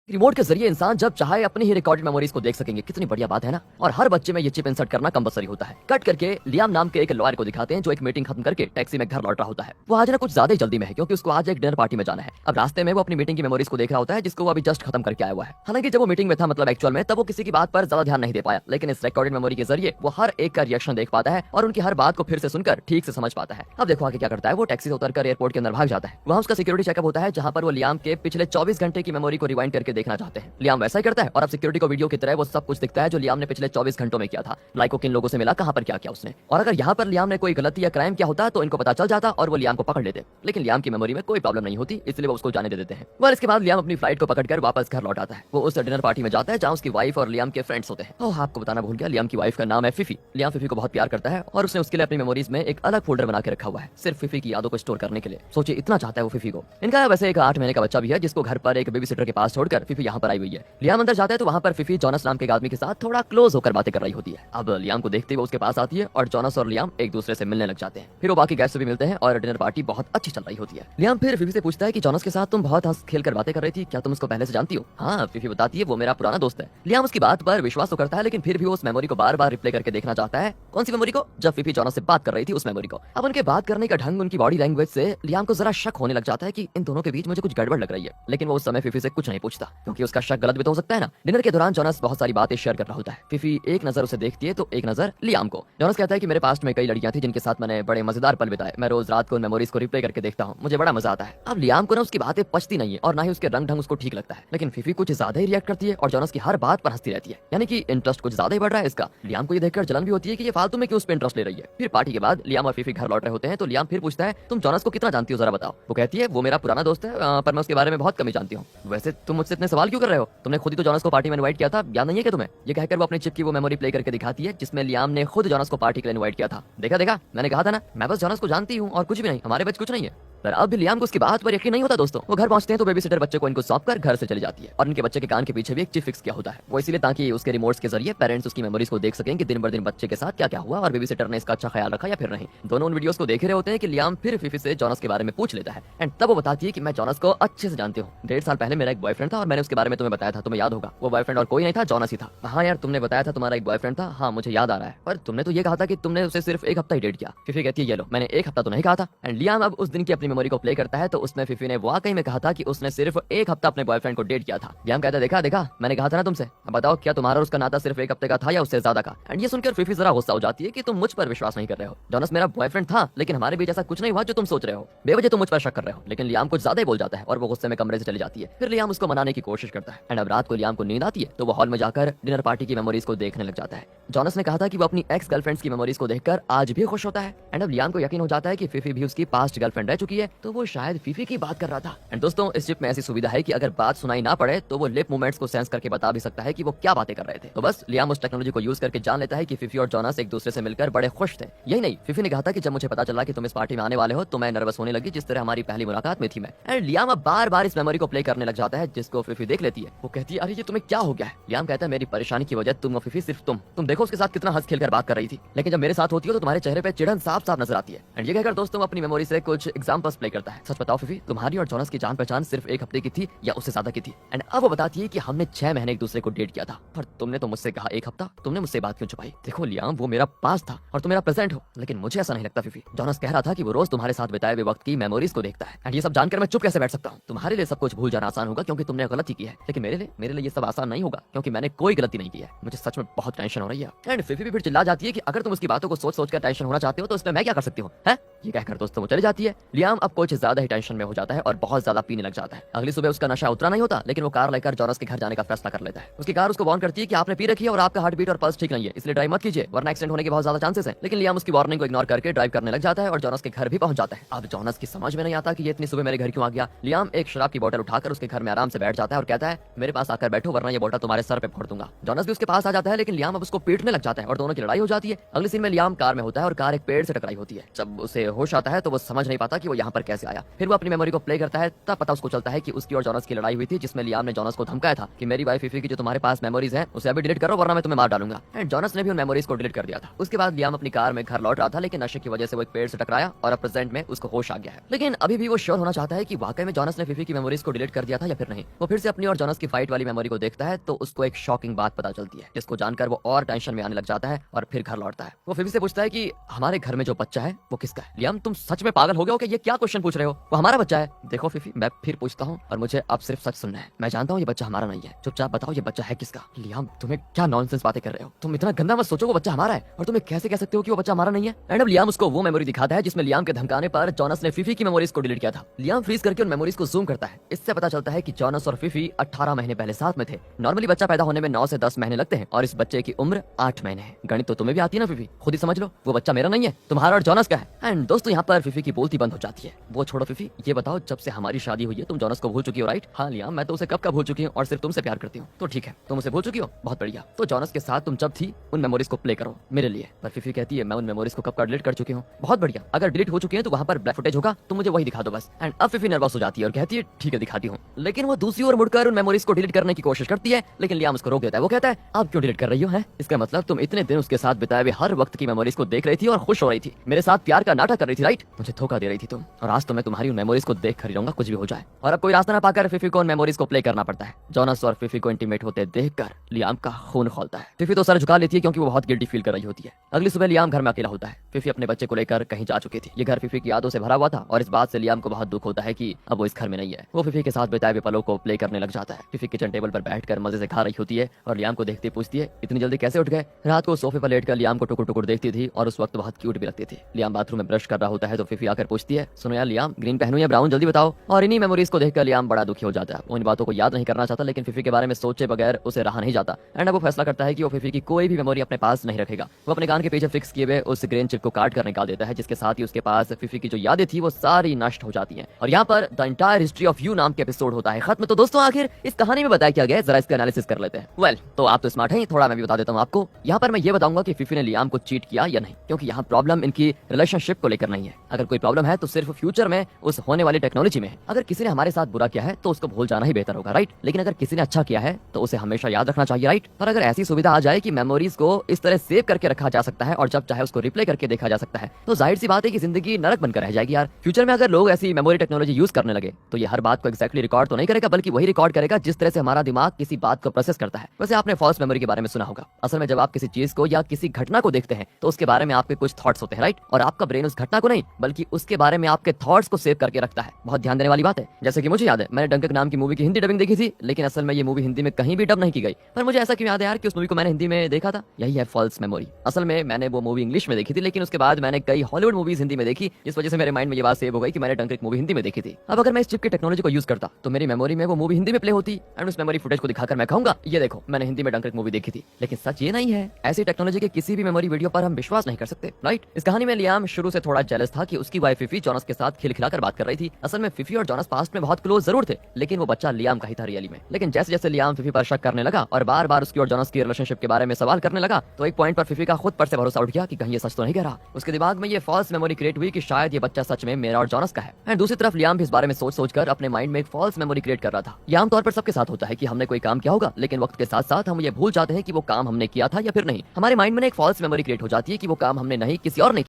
Remote के जरिए इंसान जब चाहे अपनी ही रिकॉर्डेड मेमोरीज को देख सकेंगे। कितनी बढ़िया बात है ना। और हर बच्चे में ये चिप इंसर्ट करना कंपलसरी होता है। कट करके लियाम नाम के एक लॉयर को दिखाते हैं जो एक मीटिंग खत्म करके टैक्सी में घर लौट रहा होता है। वो आज ना कुछ ज्यादा ही जल्दी में है क्योंकि उसको आज एक डिनर पार्टी में जाना है। अब रास्ते में वो अपनी मीटिंग की मेमोरीज को देख रहा होता है जिसको वो अभी जस्ट खत्म करके आया हुआ है। हालांकि जब वो मीटिंग में था मतलब एक्चुअल में, तब वो किसी की बात पर ज्यादा ध्यान नहीं दे पाया, लेकिन इस रिकॉर्डेड मेमोरी के जरिए वो हर एक का रिएक्शन देख पाता है और उनकी हर बात को फिर से सुनकर ठीक से समझ पाता है। अब देखो आगे क्या करता है। वो टैक्सी से उतरकर एयरपोर्ट के अंदर भाग जाता है। वहाँ उसका सिक्योरिटी चेकअप होता है जहाँ पर वो लियाम के पिछले 24 घंटे की मेमोरी को रिवाइंड करके देखना चाहते हैं। लियाम वैसा ही करता है और अब सिक्योरिटी को वीडियो की तरह वो सब कुछ दिखता है जो लियाम ने पिछले 24 घंटों में किया था। लाइक को किन लोगों से मिला, कहां पर क्या किया उसने, और अगर यहाँ पर लियाम ने कोई गलती या क्राइम किया होता तो इनको पता चल जाता और वो लियाम को पकड़ लेते। लेकिन लियाम की मेमोरी में कोई प्रॉब्लम नहीं होती, इसलिए वो उसको जाने दे देते हैं। और इसके बाद लियाम अपनी फ्लाइट को पकड़कर वापस घर लौट आता है। वो उस डिनर पार्टी में जाता है जहाँ उसकी वाइफ और लियाम के फ्रेंड्स होते हैं। ओह, आपको बताना भूल गया, लियाम की वाइफ का नाम है फिफी। लियाम फिफी को बहुत प्यार करता है और उसने उसके लिए अपनी मेमोरीज में एक अलग फोल्डर बना के रखा हुआ है सिर्फ फिफी की यादों को स्टोर करने के लिए। सोचिए इतना चाहता है वो फिफी को। इनका वैसे एक 8 महीने का बच्चा भी है जिसको घर पर एक बेबी सिटर के पास छोड़कर फिफी यहाँ पर आई हुई है। लियाम अंदर जाता है तो वहाँ पर फिफी जॉनस नाम के आदमी के साथ थोड़ा क्लोज होकर बातें कर रही होती है। अब लियाम को देखते हुए उसके पास आती है और जॉनस और लियाम एक दूसरे से मिलने लग जाते हैं। फिर वो बाकी गेस्ट से भी मिलते हैं और डिनर पार्टी बहुत अच्छी चल रही होती है। लियाम फिर फिफी से पूछता है कि जॉनस के साथ तुम बहुत हंस खेल कर बातें कर रही थी, क्या तुम उसको पहले से जानती हो? हाँ, फिफी बताती है वो मेरा पुराना दोस्त है। लियाम उसकी बात पर विश्वास तो करता है लेकिन फिर भी वो उस मेमोरी को बार बार रिप्ले करके देखना चाहता है। कौन सी मेमोरी को? जब फिफी जॉनस से बात कर रही थी उस मेमोरी को। अब उनके बात करने का ढंग, उनकी बॉडी लैंग्वेज से लियाम को जरा शक होने लग जाता है कि इन दोनों के बीच मुझे कुछ गड़बड़ लग रही है। लेकिन वो उस समय फिफी से कुछ नहीं पूछता क्योंकि उसका शक गलत भी तो हो सकता है ना। डिनर के दौरान जॉनस बहुत सारी बातें शेयर कर रहा होता है। फिफी एक नजर उसे देखती है तो एक नजर लियाम को। जॉनस कहता है कि मेरे पास्ट में कई लड़कियां थी जिनके साथ मैंने बड़े मजेदार पल बिताए। मैं रोज रात को उन मेमोरीज को रिप्ले करके देखता हूँ, मुझे बड़ा मजा आता है। अब लियाम को ना उसकी बातें पचती नहीं है और ना ही उसके रंग ढंग उसको ठीक लगता है, लेकिन फिफी कुछ ज्यादा ही रिएक्ट करती है और जॉनस की हर बात पर हंसती रहती है। यानी कि इंटरेस्ट कुछ ज्यादा ही बढ़ रहा है इसका। लियाम को ये देखकर जलन भी होती है कि ये फालतू में क्यों उस पर इंटरेस्ट ले रही है। फिर पार्टी के बाद लियाम और फिफी घर लौट रहे होते हैं तो लियाम फिर पूछता है तुम जॉनस को कितना जानती हो, जरा बताओ। वो कहती है वो मेरा पुराना दोस्त है पर मैं उसके बारे में बहुत कम ही जानती हूँ। वैसे तुम मुझसे इतने सवाल क्यों कर रहे हो? तुमने खुद ही तो जॉनस को पार्टी में इनवाइट किया था, याद नहीं है क्या तुम्हें? ये कहकर वो अपनी चिप की वो मेमोरी प्ले करके दिखाती है जिसमें लियाम ने खुद जॉनस को पार्टी के लिए इनवाइट किया था। देखा देखा, मैंने कहा था ना, मैं बस जॉनस को जानती हूँ और कुछ भी नहीं, हमारे बीच कुछ नहीं है। पर अब भी लियाम को उसकी बात पर यकीन नहीं होता दोस्तों। वो घर पहुंचते हैं तो बेबी सिटर बच्चे को इनको सौंपकर घर से चली जाती है और इनके बच्चे के कान के पीछे भी एक चिप फिक्स किया होता है। वो इसलिए ताकि उसके रिमोट्स के जरिए पेरेंट्स उसकी मेमोरीज को देख सकें कि दिन ब दिन बच्चे के साथ क्या क्या हुआ और बेबी सिटर ने इसका अच्छा ख्याल रखा या फिर नहीं। दोनों उन वीडियोस को देख रहे होते हैं कि लियाम फिर फिफी से जॉनस के बारे में पूछ लेता है एंड तब वो बताती है कि मैं जॉनस को अच्छे से जानती हूँ। 1.5 साल पहले मेरा एक बॉयफ्रेंड था और मैंने उसके बारे में तुम्हें बताया था, तुम्हें याद होगा। वो बॉयफ्रेंड और कोई नहीं था, जॉनस ही था। हाँ यार, तुमने बताया था तुम्हारा एक बॉयफ्रेंड था। हाँ मुझे याद आ रहा है, पर तुमने तो ये कहा था कि तुमने उसे सिर्फ एक हफ्ता ही डेट किया। फिफी कहती है ये लो, मैंने एक हफ्ता तो नहीं कहा था। एंड लियाम अब उस दिन की अपनी मेमोरी को प्ले करता है तो उसमें फिफी ने वाकई में कहा था कि उसने सिर्फ एक हफ्ता अपने बॉयफ्रेंड को डेट किया था। लियाम कहता है देखा देखा, मैंने कहा था ना तुमसे। अब बताओ क्या तुम्हारा उसका नाता सिर्फ एक हफ्ते का था या उससे ज्यादा का? एंड ये सुनकर फिफी जरा गुस्सा हो जाती है कि तुम मुझ पर विश्वास नहीं कर रहे हो। जॉनस मेरा बॉयफ्रेंड था लेकिन हमारे बीच ऐसा कुछ नहीं हुआ जो तुम सोच रहे हो। बेवजह तुम मुझ पर शक कर रहे हो। लेकिन लियाम कुछ ज्यादा ही बोल जाता है और वो गुस्से में कमरे से चली जाती है। फिर लियाम उसको मनाने की कोशिश करता है एंड अब रात को लियाम को नींद आती है तो वो हॉल में जाकर डिनर पार्टी की मेमोरीज को देखने लग जाता है। जॉनस ने कहा था कि वो अपनी एक्स गर्लफ्रेंड्स की मेमोरीज को देखकर आज भी खुश होता है एंड अब लियाम को यकीन हो जाता है कि फिफी भी उसकी पास्ट गर्लफ्रेंड रह चुकी है तो वो शायद फिफी की बात कर रहा था। एंड दोस्तों इस चिप में ऐसी सुविधा है कि अगर बात सुनाई ना पड़े तो वो लिप मूवमेंट्स को सेंस करके बता भी सकता है कि वो क्या बातें कर रहे थे। तो बस लियाम उस टेक्नोलॉजी को यूज करके जान लेता है कि फिफी और जॉनस एक दूसरे से मिलकर बड़े खुश थे। यही नहीं, फिफी ने कहा था कि जब मुझे पता चला कि तुम इस पार्टी में आने वाले हो तो मैं नर्वस होने लगी जिस तरह हमारी पहली मुलाकात में थी मैं। एंड लियाम अब बार बार इस मेमोरी को प्ले करने लग जाता है जिसको फिफी देख लेती है। वो कहती है अरे ये तुम्हें क्या हो गया है? लियाम कहता है मेरी परेशानी की वजह तुम और फिफी, सिर्फ तुम देखो उसके साथ कितना हंस खेल कर बात कर रही थी, लेकिन जब मेरे साथ होती हो तो तुम्हारे चेहरे पे चिढ़न साफ साफ नजर आती है। एंड ये कहकर दोस्तों अपनी मेमोरी से कुछ एग्जांपल्स प्ले करता है। सच बताओ फिफी, तुम्हारी और जॉनस की जान पहचान सिर्फ एक हफ्ते की थी या उससे ज्यादा की थी? एंड अब वो बताती है कि हमने 6 महीने एक दूसरे को डेट किया था, पर तुमने तो मुझसे कहा एक हफ्ता। तुमने मुझसे बात क्यों छुपाई? देखो लियाम, वो मेरा पास्ट था और तुम मेरा प्रेजेंट हो, लेकिन मुझे ऐसा नहीं लगता फिफी। जॉनस कह रहा था कि वो रोज तुम्हारे साथ बिताए हुए वक्त की मेमोरीज को देखता है एंड ये सब जानकर मैं चुप कैसे बैठ सकता हूँ? तुम्हारे लिए सब कुछ भूल जाना आसान होगा क्योंकि तुमने गलती की है, लेकिन मेरे लिए ये सब आसान नहीं होगा क्योंकि मैंने कोई गलती नहीं की है। मुझे सच में बहुत टेंशन हो रही है। एंड फिफी भी फिर चिल्ला जाती है कि अगर तुम उसकी बातों को सोच सोच कर टेंशन होना चाहते हो तो इसमें मैं क्या कर सकती हूँ? ये कहकर दोस्तों वो चली जाती है। लियाम अब कुछ ज्यादा ही टेंशन में हो जाता है और बहुत ज्यादा पीने लग जाता है। अगली सुबह उसका नशा उतरा नहीं होता लेकिन वो कार लेकर जॉनस के घर जाने का फैसला कर लेता है। उसकी कार उसको वार्न करती है कि आपने पी रखी है और आपका हार्ट बीट और पल्स ठीक नहीं है, इसलिए ड्राइव मत कीजिए वरना एक्सीडेंट होने के बहुत ज्यादा चांसेस हैं। लेकिन लियाम उसकी वार्निंग को इग्नोर करके ड्राइव करने लग जाता है और जॉनस के घर भी पहुंच जाता है। अब जॉनस की समझ में नहीं आता कि ये इतनी सुबह मेरे घर क्यों आ गया। लियाम एक शराब की बोतल उठाकर उसके घर में आराम से बैठ जाता है और कहता है मेरे पास आकर बैठो वरना ये बोतल तुम्हारे सर पे फोड़ दूंगा। जॉनस भी उसके पास आ जाता है लेकिन लियाम अब उसको पीटने लग जाता है और दोनों की लड़ाई हो जाती है। अगले सीन में लियाम कार में होता है और कार एक पेड़ से टकराई होती है। जब उसे होश आता है तो वो समझ नहीं पाता कि वो यहाँ पर कैसे आया। फिर वो अपनी मेमोरी को प्ले करता है, तब पता उसको चलता है कि उसकी और जॉनस की लड़ाई हुई थी, जिसमें लियाम ने जॉनस को धमकाया था कि मेरी वाइफ फिफी की जो तुम्हारे पास मेमोरीज है उसे अभी डिलीट करो वरना मैं तुम्हें मार डालूंगा। एंड जॉनस ने भी उन मेमोरीज को डिलीट कर दिया था। उसके बाद लियाम अपनी कार में घर लौट रहा था, लेकिन नशे की वजह से वो एक पेड़ से टकराया और अब प्रेजेंट में उसको होश आ गया है। लेकिन अभी भी वो श्योर होना चाहता है कि वाकई में जॉनस ने फिफी की मेमोरीज को डिलीट कर दिया था या फिर नहीं। वो फिर से अपनी और जॉनस की फाइट वाली मेमोरी को देखता है तो उसको एक शॉकिंग बात पता चलती है, जिसको जानकर वो और टेंशन में आने लग जाता है और फिर घर लौटता है। वो फिफी से पूछता है कि हमारे घर में जो बच्चा है वो किसका है। लियाम, तुम सच में पागल हो गए हो कि ये क्या क्वेश्चन पूछ रहे हो? वो हमारा बच्चा है। देखो फिफी, मैं फिर पूछता हूँ और मुझे अब सिर्फ सच सुनना है। मैं जानता हूँ ये बच्चा हमारा नहीं है, चुपचाप बताओ ये बच्चा है किसका। लियाम, तुम्हें क्या नॉनसेंस बातें कर रहे हो? तुम इतना गंदा मत सोचो, वो बच्चा हमारा है और तुम्हें कैसे कह सकते हो कि वो बच्चा हमारा नहीं है। एंड अब लियाम उसको वो मेमोरी दिखाता है जिसमें लियाम के धमकाने पर जॉनस ने फिफी की मेमोरीज को डिलीट किया था। लियाम फ्रीज करके उन मेमोरीज को जूम करता है। इससे पता चलता है कि जॉनस और फिफी 18 महीने पहले साथ में थे। नॉर्मली बच्चा पैदा होने में 9 से 10 महीने लगते हैं और इस बच्चे की उम्र 8 महीने है। गणित तो तुम्हें भी आती है ना फिफी, खुद ही समझ लो। वो बच्चा मेरा नहीं है, तुम्हारा और जॉनस का है। एंड दोस्तों यहाँ पर फिफी की बोलती बंद हो जाती है। वो छोड़ो फिफी, ये बताओ जब से हमारी शादी हुई है तुम जॉनस को भूल चुकी हो, राइट? हाँ लियाम, मैं तो उसे कब का भूल चुकी हूँ और सिर्फ तुमसे प्यार करती हूँ। तो ठीक है, तुम उसे भूल चुकी हो, बहुत बढ़िया। तो जॉनस के साथ तुम जब थी उन मेमोरीज को प्ले करो मेरे लिए। पर फिफी कहती है मैं उन मेमोरीज को कब का डिलीट कर चुकी हूँ। बहुत बढ़िया, अगर डिलीट हो चुकी है तो वहाँ पर ब्लैक फुटेज होगा तो मुझे वही दिखा दो बस। एंड अब फिफी नर्वस हो जाती है और कहती है ठीक है दिखाती हूँ। लेकिन वो दूसरी ओर मुड़कर उन मेमोरीज को डिलीट करने की कोशिश करती है, लेकिन लियाम उसको रोक देता है। वो कहता है आप क्यों डिलीट कर रही हो? है इसका मतलब तुम इतने दिन उसके साथ बिताए हुए हर वक्त की मेमोरीज को देख रही थी और खुश हो रही थी, मेरे साथ प्यार का नाटक कर रही थी, राइट? मुझे धोखा दे रही थी तुम, और आज तो मैं तुम्हारी उन मेमोरीज को देख कर ही रहूंगा, कुछ भी हो जाए। और अब कोई रास्ता ना पाकर फिफी को उन मेमोरीज को प्ले करना पड़ता है। जॉनस और फिफी को इंटीमेट होते देखकर लियाम का खून खौलता है। फिफी तो सर झुका लेती है क्योंकि वो बहुत गिल्टी फील कर रही होती है। अगली सुबह लियाम घर में अकेला होता है। फिफी अपने बच्चे को लेकर कहीं जा चुकी थी। ये घर फिफी की यादों से भरा हुआ था और इस बात से लियाम को बहुत दुख होता है कि अब वो इस घर में नहीं है। वो फिफी के साथ बिताए हुए पलों को प्ले करने लग जाता है। फिफी किचन टेबल पर बैठकर मजे से खा रही होती है और लियाम को देखते पूछती है इतनी जल्दी कैसे उठ गए? रात को सोफे पर लेटकर लियाम को टुकुर टुकुर देखती थी और उस वक्त बहुत क्यूट भी लगती थी। लियाम बाथरूम में ब्रश कर रहा होता है तो फिफी आकर पूछती है सुनो यार लियाम, ग्रीन पहनूं या ब्राउन, जल्दी बताओ। और इन्हीं मेमोरीज को देखकर लियाम बड़ा दुखी हो जाता है। वो इन बातों को याद नहीं करना चाहता, लेकिन फिफी के बारे में सोचे बगैर उसे रहा नहीं जाता। एंड अब वो फैसला करता है कि वो फिफी की कोई भी मेमोरी अपने पास नहीं रखेगा। वो अपने कान के पीछे फिक्स किए हुए उस ग्रेन चिप को काट कर निकाल देता है, जिसके साथ ही उसके पास फिफी की जो यादें थी वो सारी नष्ट हो जाती हैं। और यहाँ पर the entire history of you नाम के एपिसोड होता है खत्म। तो दोस्तों आखिर इस कहानी में बताया क्या गया, जरा इसका एनालिसिस कर लेते हैं। वेल, तो आप तो स्मार्ट हैं, थोड़ा मैं भी बता देता हूँ आपको। यहाँ पर मैं ये बताऊंगा कि फिफी ने लियाम को चीट किया या नहीं, क्योंकि यहाँ प्रॉब्लम इनकी रिलेशनशिप को लेकर नहीं है। अगर कोई प्रॉब्लम है तो सिर्फ फ्यूचर में उस होने वाली टेक्नोलॉजी में है। अगर किसी ने हमारे साथ बुरा किया है तो उसको भूल जाना ही बेहतर होगा, राइट? लेकिन अगर किसी ने अच्छा किया है तो उसे हमेशा याद रखना चाहिए, राइट? और अगर ऐसी सुविधा आ जाए कि मेमोरीज को इस तरह सेव करके रखा जा सकता है और जब चाहे उसको रिप्ले करके देखा जा सकता है, तो जाहिर सी बात है कि जिंदगी नरक बनकर रह जाएगी यार। फ्यूचर में अगर लोग ऐसी मेमोरी टेक्नोलॉजी यूज करने लगे तो ये हर बात को एक्जैक्टली रिकॉर्ड तो नहीं करेगा, बल्कि वही रिकॉर्ड करेगा जिस तरह से हमारा दिमाग किसी बात को प्रोसेस करता है। वैसे आपने फॉल्स मेमोरी के बारे में सुना होगा। असल में जब आप किसी चीज को या किसी घटना को देखते हैं तो उसके बारे में आपके कुछ थॉट्स होते हैं, राइट? और आपका ब्रेन उस घटना को नहीं बल्कि उसके बारे में आपके थॉट्स को सेव करके रखता है। बहुत ध्यान देने वाली बात है। जैसे कि मुझे याद है मैंने डंकक नाम की मूवी की हिंदी डबिंग देखी थी, लेकिन असल में ये मूवी हिंदी में कहीं भी डब नहीं की गई। पर मुझे ऐसा क्यों याद है यार कि उस मूवी को मैंने हिंदी में देखा था? यही है फॉल्स मेमोरी। असल में मैंने वो मूवी इंग्लिश में देखी थी, लेकिन उसके बाद मैंने कई हॉलीवुड मूवीज हिंदी में देखी, इस वजह से मेरे माइंड में ये बात सेव हो गई कि मैंने डंकक मूवी हिंदी में देखी थी। अब अगर मैं इस चिप की टेक्नोलॉजी को यूज करता तो मेरी मेमोरी में वो मूवी हिंदी में प्ले होती एंड उस मेमोरी फुटेज को दिखाकर मैं कहूंगा ये देखो मैंने हिंदी में डंकक मूवी देखी थी। लेकिन सच ये नहीं है। ऐसी टेक्नोलॉजी के किसी भी मेमोरी वीडियो पर हम विश्वास नहीं कर सकते, राइट? इस कहानी में लियाम शुरू से थोड़ा जेलस था कि उसकी वाइफ फिफी जॉनस के साथ खिलखिलाकर बात कर रही थी। असल में फिफी और जॉनस पास्ट में बहुत क्लोज जरूर थे, लेकिन वो बच्चा लियाम का ही था रियली में। लेकिन जैसे जैसे लियाम फिफी पर शक करने लगा और बार बार उसकी और जॉनस की रिलेशनशिप के बारे में सवाल करने लगा तो एक पॉइंट पर फिफी का खुद पर से भरोसा उठ गया कि कहीं ये सच तो नहीं कह रहा। उसके दिमाग में ये फॉल्स मेमोरी क्रिएट हुई कि शायद ये बच्चा सच में मेरा और जॉनस का है। एंड दूसरी तरफ लियाम भी इस बारे में सोच सोचकर अपने माइंड में एक फॉल्स मेमोरी क्रिएट कर रहा था। ये आमतौर पर सबके साथ होता है कि हमने कोई काम किया होगा, लेकिन वक्त के साथ साथ हम ये भूल जाते हैं कि वो काम हमने किया था या फिर नहीं। हमारे माइंड में एक फॉल्स मेमोरी क्रिएट हो जाती है कि वो काम हमने नहीं किसी और ने